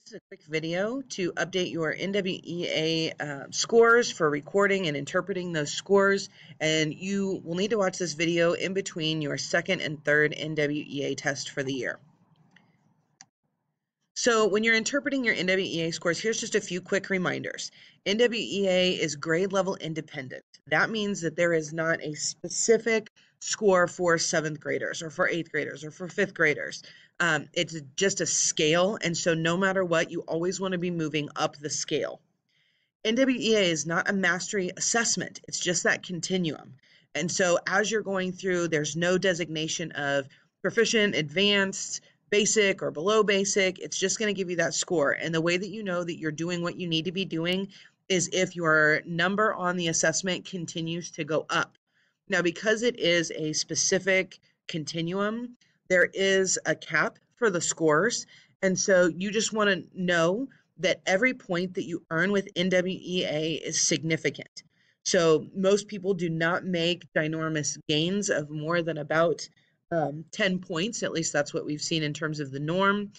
This is a quick video to update your NWEA scores for recording and interpreting those scores, and you will need to watch this video in between your second and third NWEA test for the year. So when you're interpreting your NWEA scores, here's just a few quick reminders. NWEA is grade level independent. That means that there is not a specific score for 7th graders or for 8th graders or for 5th graders. It's just a scale, and so no matter what, you always want to be moving up the scale. NWEA is not a mastery assessment. It's just that continuum. And so as you're going through, there's no designation of proficient, advanced, basic, or below basic. It's just going to give you that score. And the way that you know that you're doing what you need to be doing is if your number on the assessment continues to go up. Now, because it is a specific continuum, there is a cap for the scores. And so you just want to know that every point that you earn with NWEA is significant. So most people do not make ginormous gains of more than about 10 points. At least that's what we've seen in terms of the norm.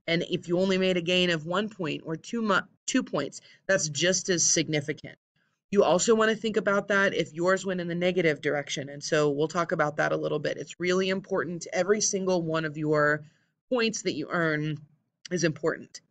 And if you only made a gain of 1 point or 2 points, that's just as significant. You also want to think about that if yours went in the negative direction. And so we'll talk about that a little bit. It's really important. Every single one of your points that you earn is important.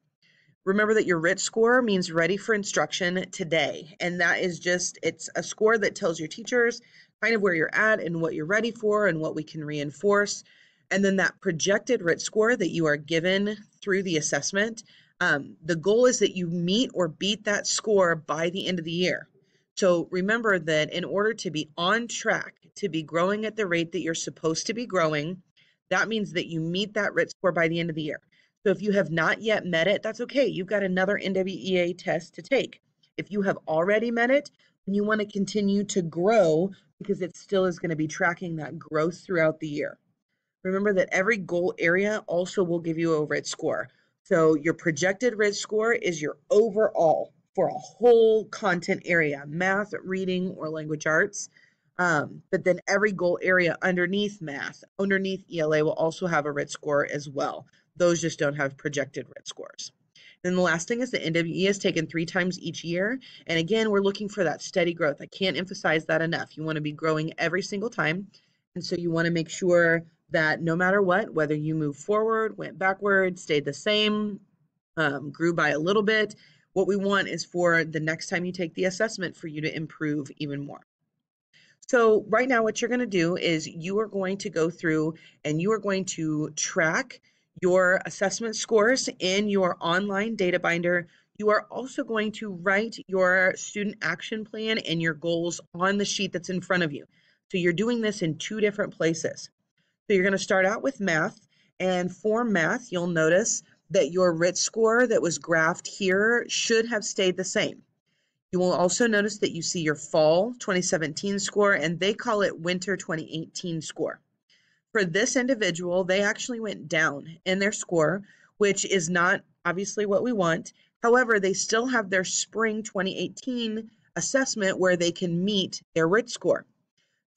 Remember that your RIT score means ready for instruction today. And that is just, it's a score that tells your teachers kind of where you're at and what you're ready for and what we can reinforce. And then that projected RIT score that you are given through the assessment, the goal is that you meet or beat that score by the end of the year. So remember that in order to be on track, to be growing at the rate that you're supposed to be growing, that means that you meet that RIT score by the end of the year. So if you have not yet met it, that's okay. You've got another NWEA test to take. If you have already met it, then you want to continue to grow because it still is going to be tracking that growth throughout the year. Remember that every goal area also will give you a RIT score. So your projected RIT score is your overall for a whole content area, math, reading, or language arts. But then every goal area underneath math, underneath ELA will also have a RIT score as well. Those just don't have projected RIT scores. And the last thing is the NWE is taken 3 times each year. And again, we're looking for that steady growth. I can't emphasize that enough. You want to be growing every single time. And so you want to make sure that no matter what, whether you move forward, went backward, stayed the same, grew by a little bit, what we want is for the next time you take the assessment for you to improve even more. So right now what you're going to do is you are going to go through and you are going to track your assessment scores in your online data binder. You are also going to write your student action plan and your goals on the sheet that's in front of you. So you're doing this in 2 different places. So you're going to start out with math, and for math, you'll notice that your RIT score that was graphed here should have stayed the same. You will also notice that you see your fall 2017 score, and they call it winter 2018 score. For this individual, they actually went down in their score, which is not obviously what we want. However, they still have their spring 2018 assessment where they can meet their RIT score.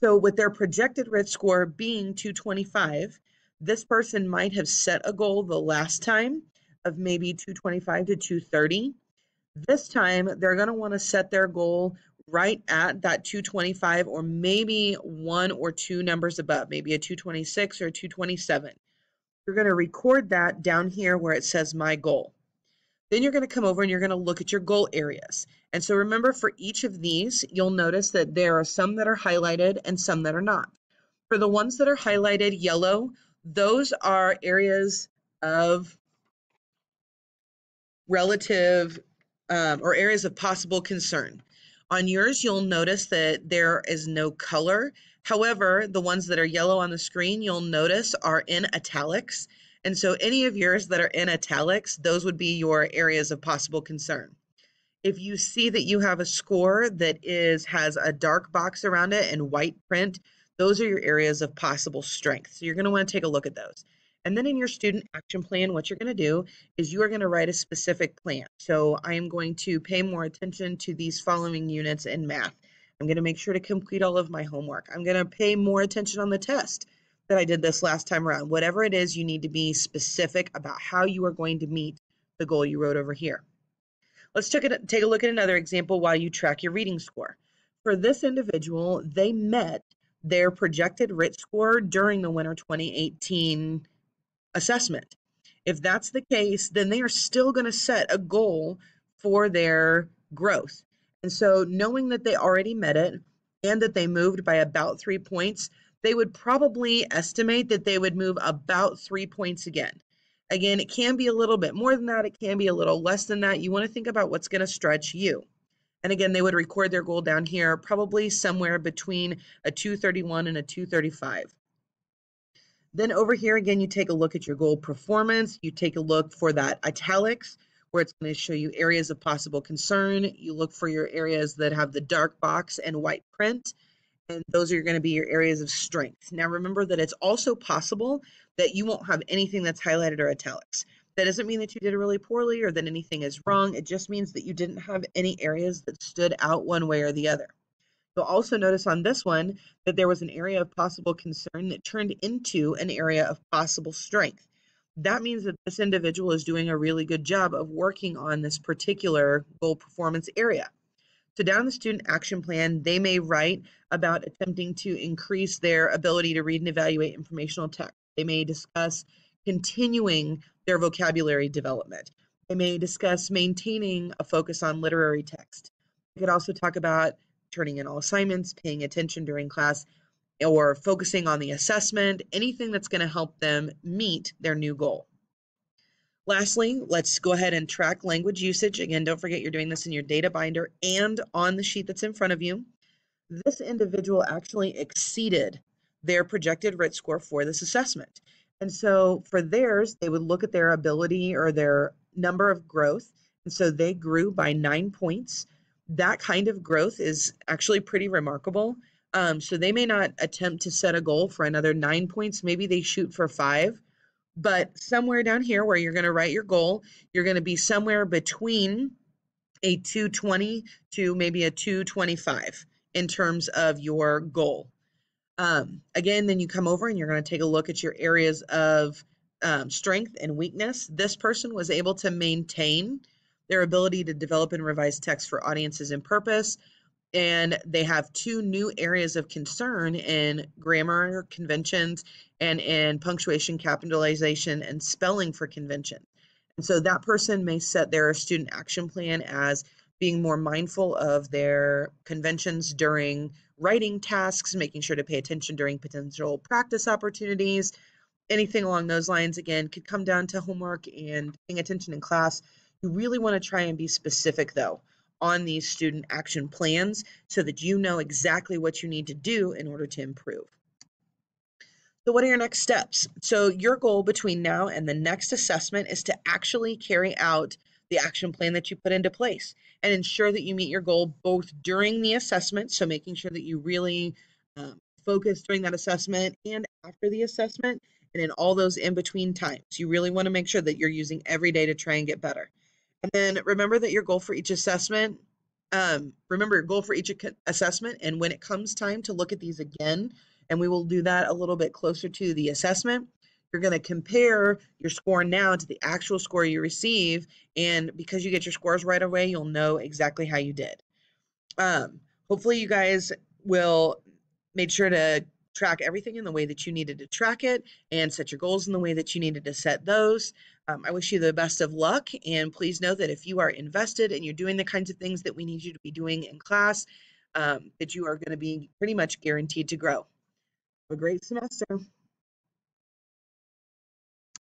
So with their projected RIT score being 225, this person might have set a goal the last time of maybe 225 to 230. This time, they're going to want to set their goal right at that 225 or maybe 1 or 2 numbers above, maybe a 226 or 227. You're going to record that down here where it says my goal. Then you're going to come over and you're going to look at your goal areas. And so remember, for each of these, you'll notice that there are some that are highlighted and some that are not. For the ones that are highlighted yellow, those are areas of relative or areas of possible concern. On yours, you'll notice that there is no color. However, the ones that are yellow on the screen, you'll notice are in italics. And so any of yours that are in italics, those would be your areas of possible concern. If you see that you have a score that has a dark box around it and white print, those are your areas of possible strength. So you're going to want to take a look at those. And then in your student action plan, what you're going to do is you are going to write a specific plan. So I am going to pay more attention to these following units in math. I'm going to make sure to complete all of my homework. I'm going to pay more attention on the test that I did this last time around. Whatever it is, you need to be specific about how you are going to meet the goal you wrote over here. Let's take a look at another example while you track your reading score. For this individual, they met their projected RIT score during the winter 2018 assessment. If that's the case, then they are still going to set a goal for their growth. And so knowing that they already met it and that they moved by about 3 points, they would probably estimate that they would move about 3 points again. Again, it can be a little bit more than that. It can be a little less than that. You want to think about what's going to stretch you. And again, they would record their goal down here, probably somewhere between a 231 and a 235. Then over here, again, you take a look at your goal performance. You take a look for that italics, where it's going to show you areas of possible concern. You look for your areas that have the dark box and white print, and those are going to be your areas of strength. Now, remember that it's also possible that you won't have anything that's highlighted or italics. That doesn't mean that you did really poorly or that anything is wrong. It just means that you didn't have any areas that stood out one way or the other. You'll also notice on this one that there was an area of possible concern that turned into an area of possible strength. That means that this individual is doing a really good job of working on this particular goal performance area. So down in the student action plan, they may write about attempting to increase their ability to read and evaluate informational text. They may discuss continuing their vocabulary development. They may discuss maintaining a focus on literary text. They could also talk about turning in all assignments, paying attention during class, or focusing on the assessment, anything that's going to help them meet their new goal. Lastly, let's go ahead and track language usage. Again, don't forget you're doing this in your data binder and on the sheet that's in front of you. This individual actually exceeded their projected RIT score for this assessment. And so for theirs, they would look at their ability or their number of growth. And so they grew by 9 points. That kind of growth is actually pretty remarkable. So they may not attempt to set a goal for another 9 points. Maybe they shoot for 5. But somewhere down here where you're going to write your goal, you're going to be somewhere between a 220 to maybe a 225 in terms of your goal. Again, then you come over and you're going to take a look at your areas of strength and weakness. This person was able to maintain their ability to develop and revise text for audiences and purpose. And they have 2 new areas of concern in grammar conventions and in punctuation, capitalization, and spelling for convention. And so that person may set their student action plan as being more mindful of their conventions during writing tasks, making sure to pay attention during potential practice opportunities. Anything along those lines, again, could come down to homework and paying attention in class. You really want to try and be specific, though, on these student action plans so that you know exactly what you need to do in order to improve. So what are your next steps? So your goal between now and the next assessment is to actually carry out the action plan that you put into place and ensure that you meet your goal both during the assessment, so making sure that you really focus during that assessment and after the assessment and in all those in-between times. You really want to make sure that you're using every day to try and get better. And then remember that your goal for each assessment, and when it comes time to look at these again, and we will do that a little bit closer to the assessment, you're going to compare your score now to the actual score you receive, and because you get your scores right away, you'll know exactly how you did. Hopefully you guys will make sure to track everything in the way that you needed to track it and set your goals in the way that you needed to set those. I wish you the best of luck, and please know that if you are invested and you're doing the kinds of things that we need you to be doing in class, that you are going to be pretty much guaranteed to grow. Have a great semester.